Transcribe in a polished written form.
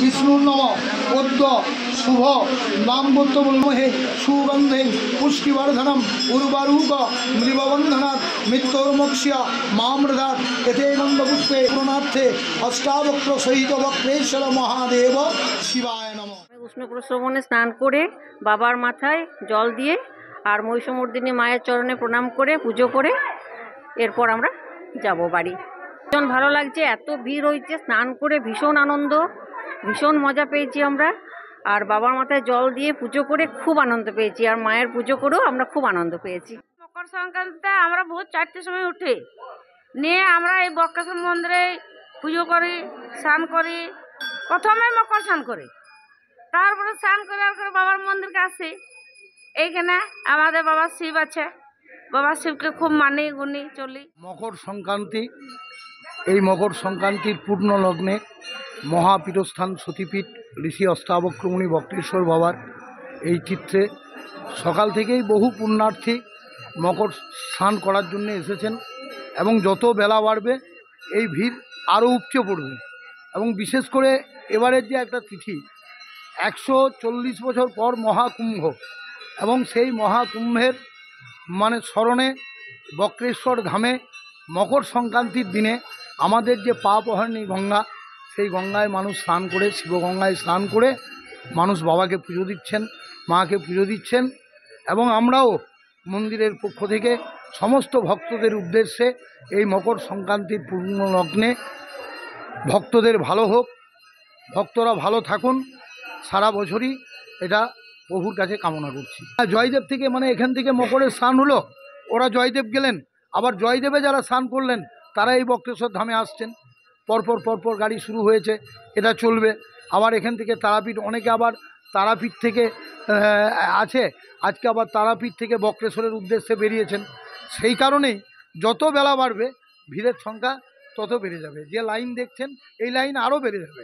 विष्णु नम पद्म शुभ नामोत्तमहे सुगंधे पुष्टिवर्धनम उर्वारूक मृगबंधनात् मृत्योर्मोक्ष्य मामृधात् एते गंधपुष्पे पूर्णार्थे अष्टावक्र सहित वक्रेश्वर महादेव शिवाय नमः। উষ্ণ প্রস্রবণে স্নান করে বাবার মাথায় জল দিয়ে আর মহিষমর্দিনী মায়ের চরণে প্রণাম করে পুজো করে এরপর আমরা যাব বাড়ি। ভীষণ ভালো লাগছে, এত ভিড় হয়েছে, স্নান করে ভীষণ আনন্দ, ভীষণ মজা পেয়েছি আমরা। আর বাবার মাথায় জল দিয়ে পুজো করে খুব আনন্দ পেয়েছি, আর মায়ের পুজো করেও আমরা খুব আনন্দ পেয়েছি। মকর সংক্রান্তিতে আমরা ভোর 4টের সময় উঠে নিয়ে আমরা এই বক্রেশ্বর মন্দিরে পুজো করি, স্নান করি। প্রথমে মকর স্নান করি, তারপরে স্নান করার পরে বাবার মন্দিরকে আসি। এইখানে আমাদের বাবা শিব আছে, বাবা শিবকে খুব মানি গুনি চলি। মকর সংক্রান্তি, এই মকর সংক্রান্তির পূর্ণ লগ্নে মহাপীঠস্থান সতীপীঠ ঋষি অষ্টাবক্রমণী বক্রেশ্বর বাবার এই চিত্রে সকাল থেকেই বহু পুণ্যার্থী মকর স্নান করার জন্য এসেছেন এবং যত বেলা বাড়বে এই ভিড় আরও উপচে পড়বে। এবং বিশেষ করে এবারের যে একটা তিথি 140 বছর পর মহাকুম্ভ, এবং সেই মহাকুম্ভের স্মরণে বক্রেশ্বর ধামে মকর সংক্রান্তির দিনে আমাদের যে পাপহরণী গঙ্গা, সেই গঙ্গায় মানুষ স্নান করে, শিবগঙ্গায় স্নান করে মানুষ বাবাকে পুজো দিচ্ছেন, মাকে পুজো দিচ্ছেন। এবং আমরাও মন্দিরের পক্ষ থেকে সমস্ত ভক্তদের উদ্দেশ্যে এই মকর সংক্রান্তির পূর্ণ লগ্নে ভক্তদের ভালো হোক, ভক্তরা ভালো থাকুন, সারা বছরই এটা প্রভুর কাছে কামনা করছি। জয়দেব থেকে এখান থেকে মকরের স্নান হলো, ওরা জয়দেব গেলেন, আবার জয়দেবে যারা স্নান করলেন তারা এই বক্রেশ্বর ধামে আসছেন। পরপর গাড়ি শুরু হয়েছে, এটা চলবে। আবার এখান থেকে তারাপীঠ, অনেকে আবার তারাপীঠ থেকে আছে, আজকে আবার তারাপীঠ থেকে বক্রেশ্বরের উদ্দেশ্যে বেরিয়েছেন। সেই কারণেই যত বেলা বাড়বে ভিড়ের সংখ্যা তত বেড়ে যাবে। যে লাইন দেখছেন এই লাইন আরও বেড়ে যাবে।